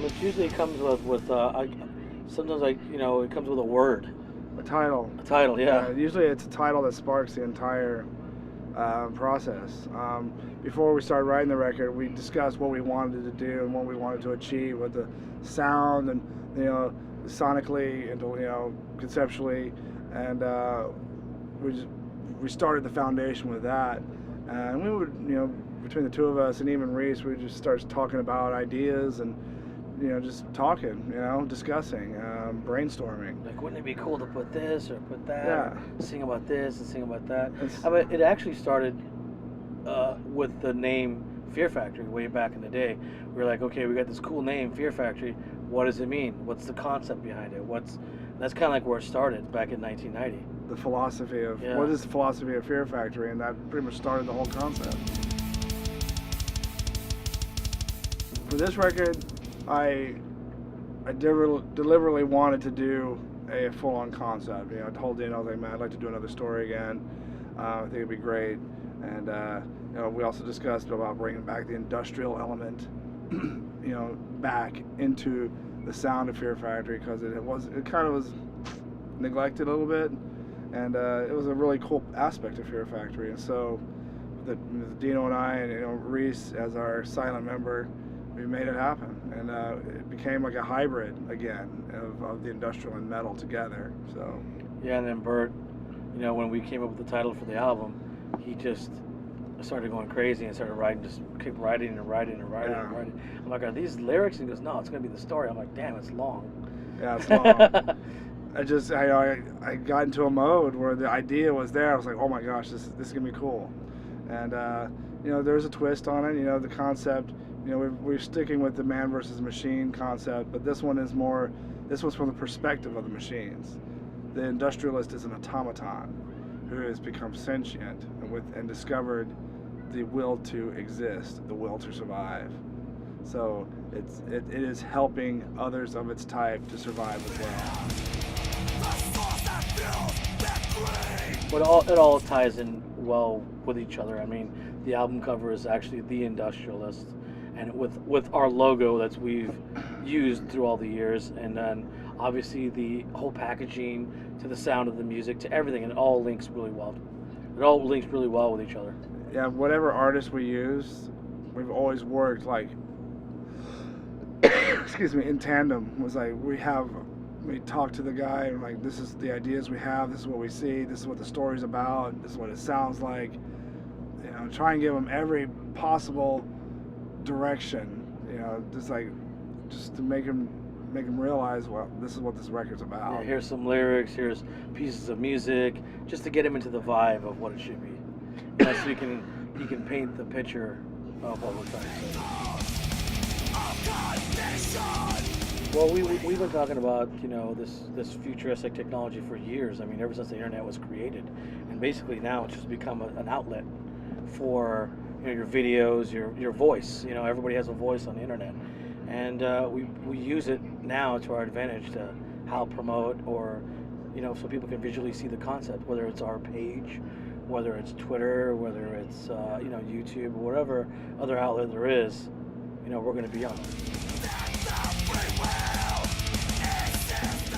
It usually comes with sometimes it comes with a word. A title. A title, yeah. Usually it's a title that sparks the entire process. Before we started writing the record, we discussed what we wanted to do and what we wanted to achieve with the sound and sonically and conceptually, and we started the foundation with that. And we would between the two of us and even Reese, we just started talking about ideas and just talking, discussing, brainstorming. Like, wouldn't it be cool to put this or put that? Yeah. Or sing about this and sing about that. I mean, it actually started with the name Fear Factory way back in the day. We were like, okay, we got this cool name, Fear Factory. What does it mean? What's the concept behind it? That's kind of like where it started back in 1990. The philosophy of what is the philosophy of Fear Factory, and that pretty much started the whole concept. For this record, I deliberately wanted to do a full-on concept. I told Dean, I was like, man, I'd like to do another story again. I think it'd be great. And we also discussed about bringing back the industrial element, back into the sound of Fear Factory, because it kind of was neglected a little bit, and it was a really cool aspect of Fear Factory. And so, Dino and I, and Reese as our silent member, we made it happen, and it became like a hybrid again of the industrial and metal together. So yeah, and then Bert, when we came up with the title for the album, he just started going crazy and started writing, just kept writing and writing and writing and writing. I'm like, are these lyrics? And he goes, no, it's gonna be the story. I'm like, damn, it's long. Yeah, it's long. I got into a mode where the idea was there. I was like, oh my gosh, this is gonna be cool. And there's a twist on it. The concept. We're sticking with the man versus machine concept, but this one is more. This was from the perspective of the machines. The industrialist is an automaton who has become sentient and discovered the will to exist, the will to survive. So it is helping others of its type to survive as well. But it all ties in well with each other. I mean, the album cover is actually The Industrialist, and with our logo that we've used through all the years, and then obviously the whole packaging to the sound of the music to everything, and it all links really well. It all links really well with each other. Yeah, whatever artist we use, we've always worked like in tandem. It was like we talk to the guy and like, this is the ideas we have, this is what we see, this is what the story's about, this is what it sounds like. Try and give them every possible direction, just to make them realize, well, this is what this record's about. Yeah, here's some lyrics, here's pieces of music, just to get them into the vibe of what it should be. So you can paint the picture of what we're trying to say. Well, we've been talking about this futuristic technology for years. I mean, ever since the internet was created, and basically now it's just become an outlet for your videos, your voice. Everybody has a voice on the internet, and we use it now to our advantage to help promote, or so people can visually see the concept, whether it's our page, whether it's Twitter, whether it's YouTube, or whatever other outlet there is. We're going to be on it.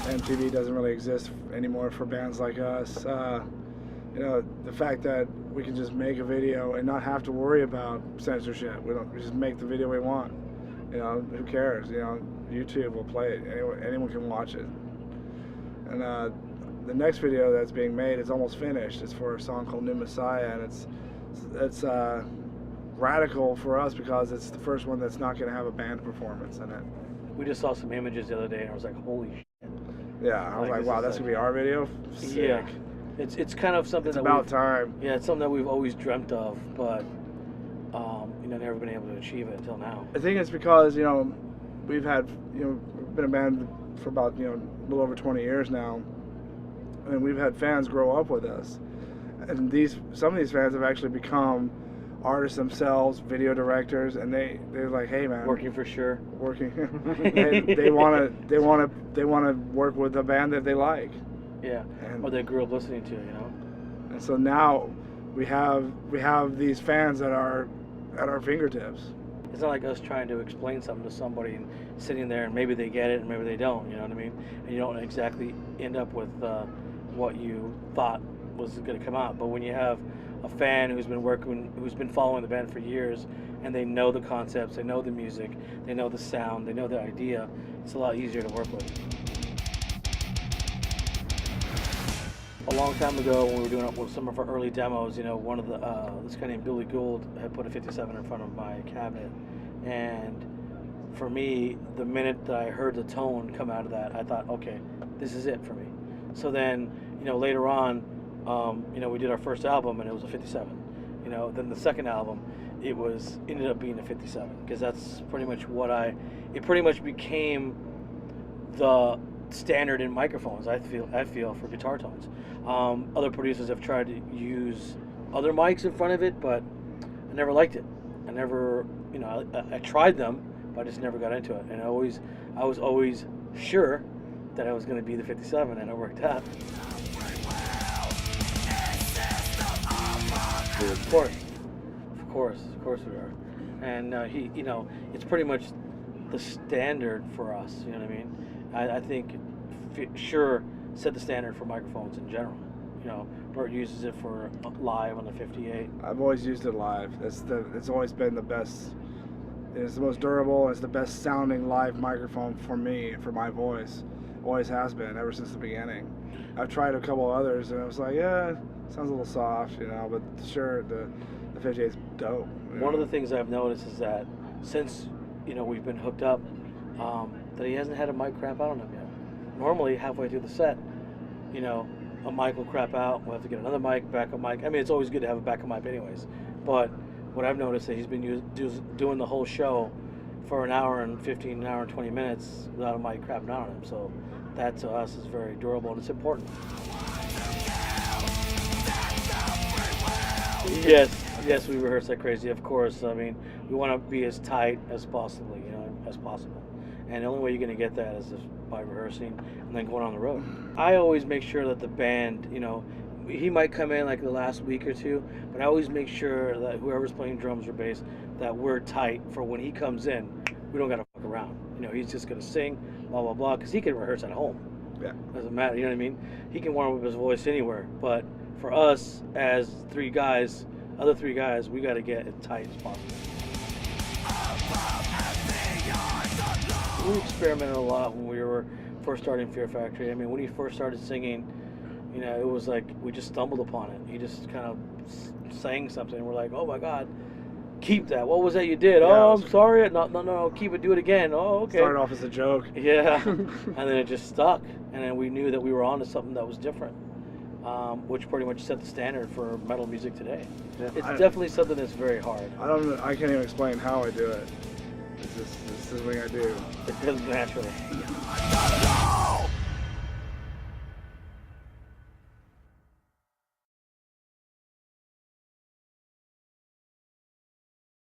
MTV doesn't really exist anymore for bands like us. The fact that we can just make a video and not have to worry about censorship. We just make the video we want. Who cares? YouTube will play it. Anyone can watch it. And the next video that's being made is almost finished. It's for a song called New Messiah, and it's radical for us because it's the first one that's not going to have a band performance in it. We just saw some images the other day, and I was like, holy shit. Yeah, I was like, wow, that's going to be our video? Sick. Yeah. It's kind of something it's about time. Yeah, it's something that we've always dreamt of, but never been able to achieve it until now. I think it's because we've been a band for about a little over 20 years now, and we've had fans grow up with us, and some of these fans have actually become artists themselves, video directors, and they're like, hey man, working for Shure, they want to work with a band that they like. Yeah, or they grew up listening to, And so now we have these fans at our fingertips. It's not like us trying to explain something to somebody and sitting there and maybe they get it and maybe they don't. You know what I mean? And you don't exactly end up with what you thought was going to come out. But when you have a fan who's been following the band for years, and they know the concepts, they know the music, they know the sound, they know the idea, it's a lot easier to work with. A long time ago, when we were doing some of our early demos, one of this guy named Billy Gould had put a 57 in front of my cabinet, and for me, the minute that I heard the tone come out of that, I thought, okay, this is it for me. So then, later on, we did our first album and it was a 57. Then the second album, ended up being a 57, because that's pretty much it pretty much became the standard in microphones. I feel for guitar tones. Other producers have tried to use other mics in front of it, but I never liked it. I never, I tried them, but I just never got into it. And I was always sure that I was going to be the 57, and it worked out. Of course we are. And it's pretty much the standard for us. You know what I mean? I think Shure set the standard for microphones in general. Bert uses it for live on the 58. I've always used it live. It's always been the best. It's the most durable. It's the best sounding live microphone for me, for my voice. Always has been ever since the beginning. I've tried a couple others and I was like, yeah, it sounds a little soft, but Sure, the 58's dope. One of the things I've noticed is that since we've been hooked up, that he hasn't had a mic crap out on him yet. Normally, halfway through the set, a mic will crap out. We'll have to get another mic, backup mic. I mean, it's always good to have a backup mic, anyways. But what I've noticed is that he's been doing the whole show for an hour and 15, an hour and 20 minutes without a mic crapping out on him. So that to us is very durable and it's important. Yes, we rehearse like crazy, of course. I mean, we want to be as tight as possible, as possible. And the only way you're going to get that is by rehearsing and then going on the road. I always make sure that the band, he might come in like the last week or two, but I always make sure that whoever's playing drums or bass, that we're tight for when he comes in. We don't got to fuck around. He's just going to sing, blah, blah, blah, because he can rehearse at home. Yeah. Doesn't matter, you know what I mean? He can warm up his voice anywhere. But for us, as other three guys, we got to get as tight as possible. We experimented a lot when we were first starting Fear Factory. I mean, when he first started singing, it was like we just stumbled upon it. He just kind of sang something. We're like, oh my God, keep that. What was that you did? Yeah, oh, I'm sorry. No, keep it. Do it again. Oh, okay. Started off as a joke. Yeah, and then it just stuck. And then we knew that we were onto something that was different, which pretty much set the standard for metal music today. Yeah. It's definitely something that's very hard. I can't even explain how I do it. This is the thing I do. It comes naturally.